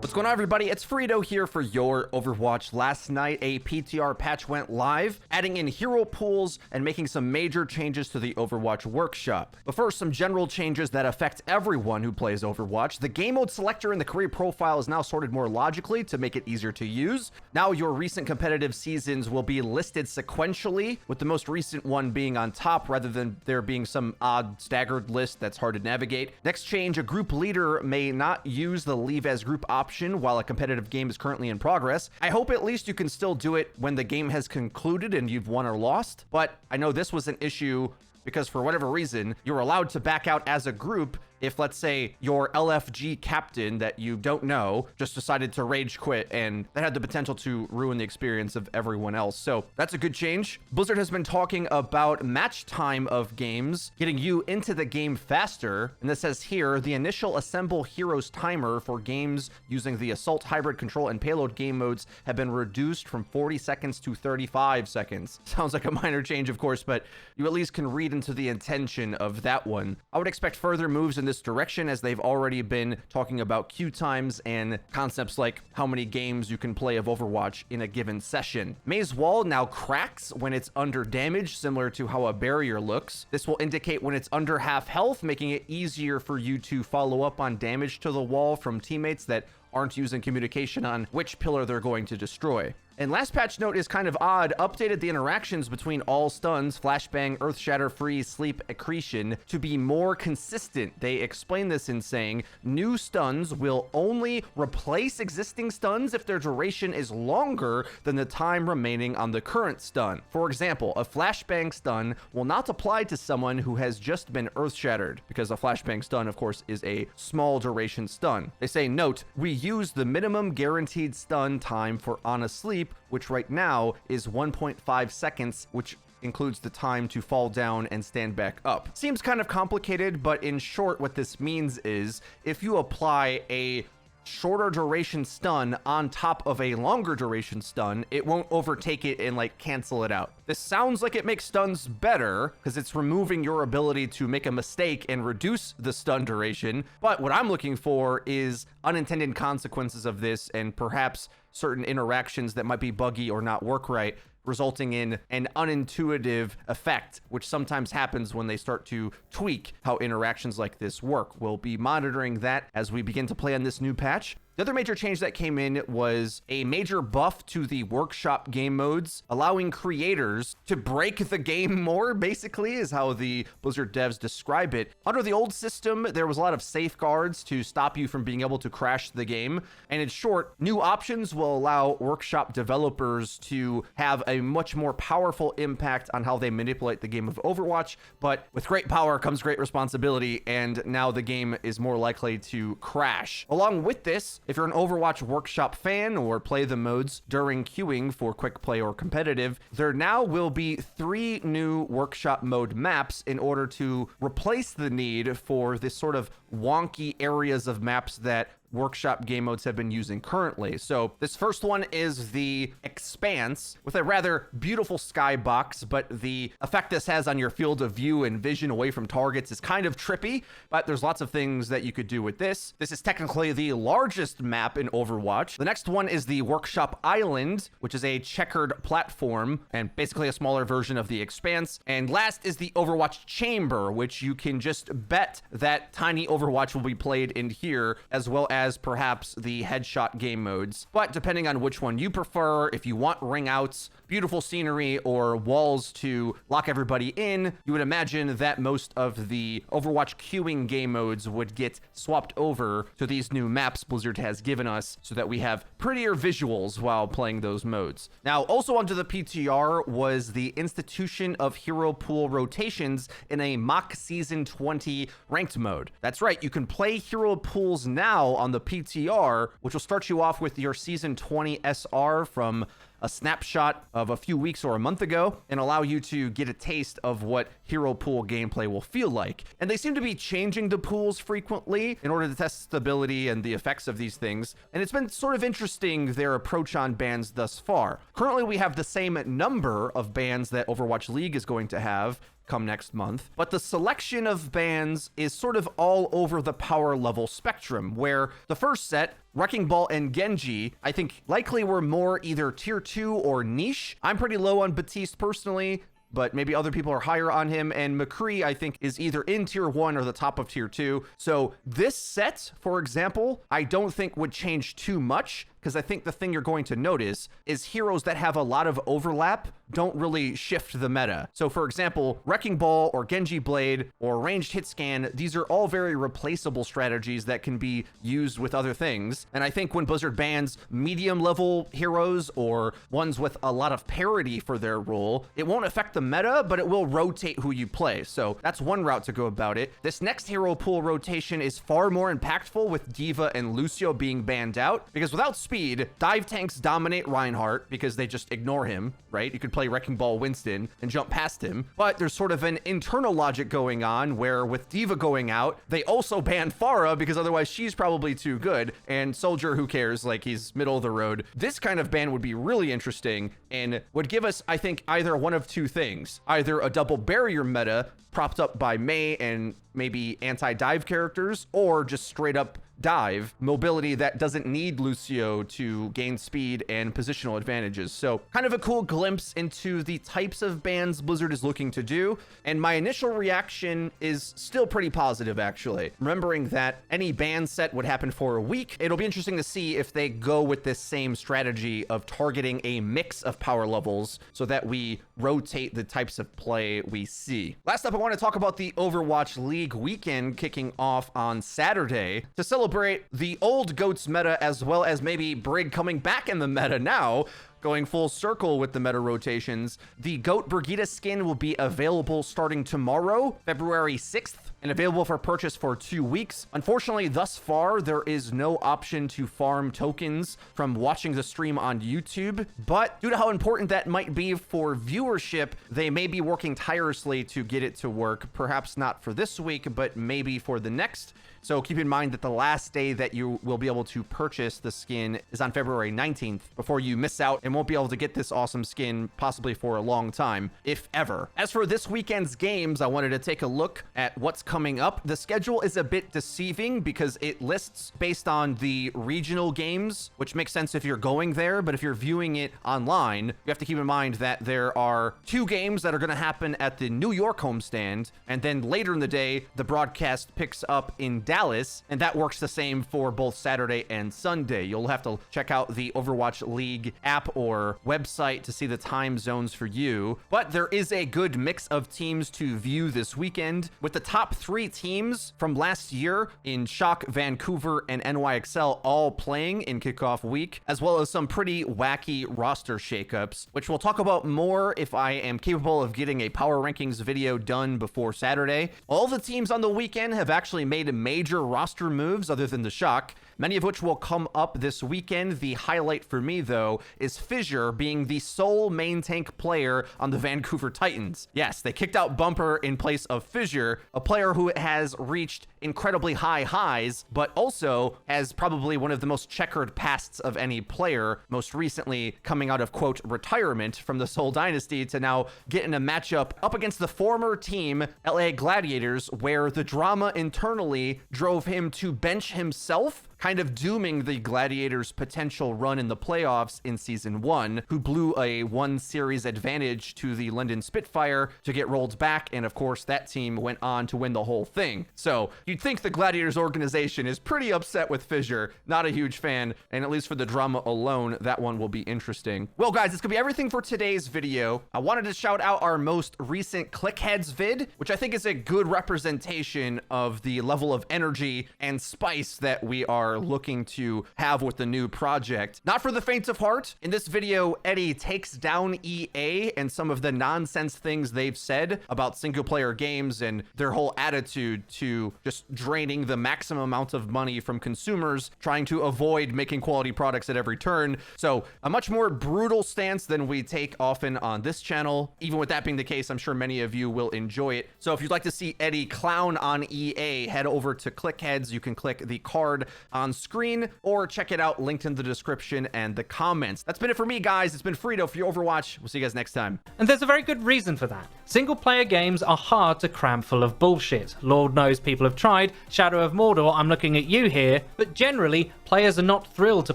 What's going on, everybody? It's Frito here for Your Overwatch. Last night, a PTR patch went live, adding in hero pools and making some major changes to the Overwatch workshop. But first, some general changes that affect everyone who plays Overwatch. The game mode selector in the career profile is now sorted more logically to make it easier to use. Now, your recent competitive seasons will be listed sequentially, with the most recent one being on top rather than there being some odd staggered list that's hard to navigate. Next change, a group leader may not use the leave as group option while a competitive game is currently in progress. I hope at least you can still do it when the game has concluded and you've won or lost, but I know this was an issue because for whatever reason, you're allowed to back out as a group if, let's say, your LFG captain that you don't know just decided to rage quit, and that had the potential to ruin the experience of everyone else. So that's a good change. Blizzard has been talking about match time of games, getting you into the game faster. And this says here, the initial assemble heroes timer for games using the assault, hybrid, control, and payload game modes have been reduced from 40 seconds to 35 seconds. Sounds like a minor change, of course, but you at least can read into the intention of that one. I would expect further moves in this direction, as they've already been talking about queue times and concepts like how many games you can play of Overwatch in a given session. Maze wall now cracks when it's under damage, similar to how a barrier looks. This will indicate when it's under half health, making it easier for you to follow up on damage to the wall from teammates that aren't using communication on which pillar they're going to destroy. And last patch note is kind of odd, updated the interactions between all stuns, flashbang, earth shatter, freeze, sleep, accretion to be more consistent. They explain this in saying, new stuns will only replace existing stuns if their duration is longer than the time remaining on the current stun. For example, a flashbang stun will not apply to someone who has just been earth shattered, because a flashbang stun, of course, is a small duration stun. They say, note, we use the minimum guaranteed stun time for on a sleep, which right now is 1.5 seconds, which includes the time to fall down and stand back up. Seems kind of complicated, but in short, what this means is if you apply a shorter duration stun on top of a longer duration stun, it won't overtake it and like cancel it out. This sounds like it makes stuns better because it's removing your ability to make a mistake and reduce the stun duration. But what I'm looking for is unintended consequences of this, and perhaps certain interactions that might be buggy or not work right, resulting in an unintuitive effect, which sometimes happens when they start to tweak how interactions like this work. We'll be monitoring that as we begin to play on this new patch. The other major change that came in was a major buff to the workshop game modes, allowing creators to break the game more, basically, is how the Blizzard devs describe it. Under the old system, there was a lot of safeguards to stop you from being able to crash the game. And in short, new options will allow workshop developers to have a much more powerful impact on how they manipulate the game of Overwatch. But with great power comes great responsibility, and now the game is more likely to crash. Along with this, if you're an Overwatch Workshop fan or play the modes during queuing for quick play or competitive, there now will be 3 new Workshop mode maps in order to replace the need for this sort of wonky areas of maps that Workshop game modes have been using currently. So this first one is the Expanse, with a rather beautiful skybox, but the effect this has on your field of view and vision away from targets is kind of trippy, but there's lots of things that you could do with this. This is technically the largest map in Overwatch. The next one is the Workshop Island, which is a checkered platform and basically a smaller version of the Expanse. And last is the Overwatch Chamber, which you can just bet that Tiny Overwatch will be played in here, as well as perhaps the headshot game modes. But depending on which one you prefer, if you want ring outs, beautiful scenery, or walls to lock everybody in, you would imagine that most of the Overwatch queuing game modes would get swapped over to these new maps Blizzard has given us so that we have prettier visuals while playing those modes. Now, also onto the PTR was the institution of hero pool rotations in a mock season 20 ranked mode. That's right, you can play hero pools now on the PTR, which will start you off with your season 20 SR from a snapshot of a few weeks or a month ago and allow you to get a taste of what hero pool gameplay will feel like. And they seem to be changing the pools frequently in order to test stability and the effects of these things. And it's been sort of interesting, their approach on bans thus far. Currently, we have the same number of bans that Overwatch League is going to have, come next month. But the selection of bans is sort of all over the power level spectrum, where the first set, Wrecking Ball and Genji, I think likely were more either tier 2 or niche. I'm pretty low on Batiste personally, but maybe other people are higher on him. And McCree, I think, is either in tier 1 or the top of tier 2. So this set, for example, I don't think would change too much, because I think the thing you're going to notice is heroes that have a lot of overlap don't really shift the meta. So for example, Wrecking Ball or Genji Blade or Ranged Hit Scan, these are all very replaceable strategies that can be used with other things. And I think when Blizzard bans medium level heroes or ones with a lot of parity for their role, it won't affect the meta, but it will rotate who you play. So that's one route to go about it. This next hero pool rotation is far more impactful with D.Va and Lucio being banned out, because without speed, dive tanks dominate Reinhardt because they just ignore him, right? You could play Wrecking Ball Winston and jump past him, but there's sort of an internal logic going on where with D.Va going out, they also ban Pharah because otherwise she's probably too good, and Soldier, who cares, like he's middle of the road. This kind of ban would be really interesting and would give us, I think, either one of two things. Either a double barrier meta propped up by Mei and maybe anti-dive characters, or just straight up dive mobility that doesn't need Lucio to gain speed and positional advantages. So kind of a cool glimpse into the types of bans Blizzard is looking to do. And my initial reaction is still pretty positive, actually. Remembering that any ban set would happen for a week, it'll be interesting to see if they go with this same strategy of targeting a mix of power levels so that we rotate the types of play we see. Last up, I want to talk about the Overwatch League weekend kicking off on Saturday to celebrate the old GOATs meta, as well as maybe Brig coming back in the meta now, going full circle with the meta rotations. The GOAT Brigitte skin will be available starting tomorrow, February 6th, and available for purchase for 2 weeks. Unfortunately, thus far, there is no option to farm tokens from watching the stream on YouTube, but due to how important that might be for viewership, they may be working tirelessly to get it to work. Perhaps not for this week, but maybe for the next. So keep in mind that the last day that you will be able to purchase the skin is on February 19th before you miss out and won't be able to get this awesome skin possibly for a long time, if ever. As for this weekend's games, I wanted to take a look at what's coming up. The schedule is a bit deceiving because it lists based on the regional games, which makes sense if you're going there, but if you're viewing it online, you have to keep in mind that there are 2 games that are going to happen at the New York homestand, and then later in the day, the broadcast picks up in Dallas, and that works the same for both Saturday and Sunday. You'll have to check out the Overwatch League app or website to see the time zones for you, but there is a good mix of teams to view this weekend, with the top 3 teams from last year in Shock, Vancouver, and NYXL all playing in kickoff week, as well as some pretty wacky roster shakeups, which we'll talk about more if I am capable of getting a power rankings video done before Saturday. All the teams on the weekend have actually made a major roster moves other than the Shock, many of which will come up this weekend. The highlight for me, though, is Fissure being the sole main tank player on the Vancouver Titans. Yes, they kicked out Bumper in place of Fissure, a player who has reached incredibly high highs, but also has probably one of the most checkered pasts of any player, most recently coming out of, quote, retirement from the Seoul Dynasty to now get in a matchup up against the former team, LA Gladiators, where the drama internally drove him to bench himself, kind of dooming the Gladiators' potential run in the playoffs in Season 1, who blew a 1-series advantage to the London Spitfire to get rolled back, and of course that team went on to win the whole thing. So you'd think the Gladiators organization is pretty upset with Fissure, not a huge fan, and at least for the drama alone, that one will be interesting. Well guys, this could be everything for today's video. I wanted to shout out our most recent ClickHeads vid, which I think is a good representation of the level of energy and spice that we are looking to have with the new project. Not for the faint of heart. In this video, Eddie takes down EA and some of the nonsense things they've said about single player games and their whole attitude to just draining the maximum amount of money from consumers, trying to avoid making quality products at every turn. So a much more brutal stance than we take often on this channel. Even with that being the case, I'm sure many of you will enjoy it. So if you'd like to see Eddie clown on EA, head over to ClickHeads. You can click the card on screen or check it out linked in the description and the comments. That's been it for me, guys. It's been Frito for your Overwatch. We'll see you guys next time. And there's a very good reason for that. Single-player games are hard to cram full of bullshit. Lord knows people have tried. Shadow of Mordor, I'm looking at you here. But generally, players are not thrilled to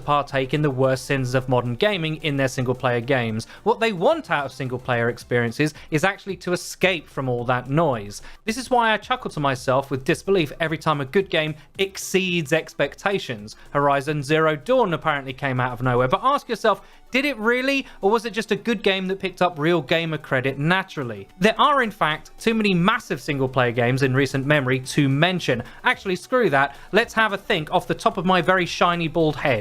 partake in the worst sins of modern gaming in their single-player games. What they want out of single-player experiences is actually to escape from all that noise. This is why I chuckle to myself with disbelief every time a good game exceeds expectations. Horizon Zero Dawn apparently came out of nowhere, but ask yourself, did it really? Or was it just a good game that picked up real gamer credit naturally? There are in fact too many massive single player games in recent memory to mention. Actually, screw that, let's have a think off the top of my very shiny bald head.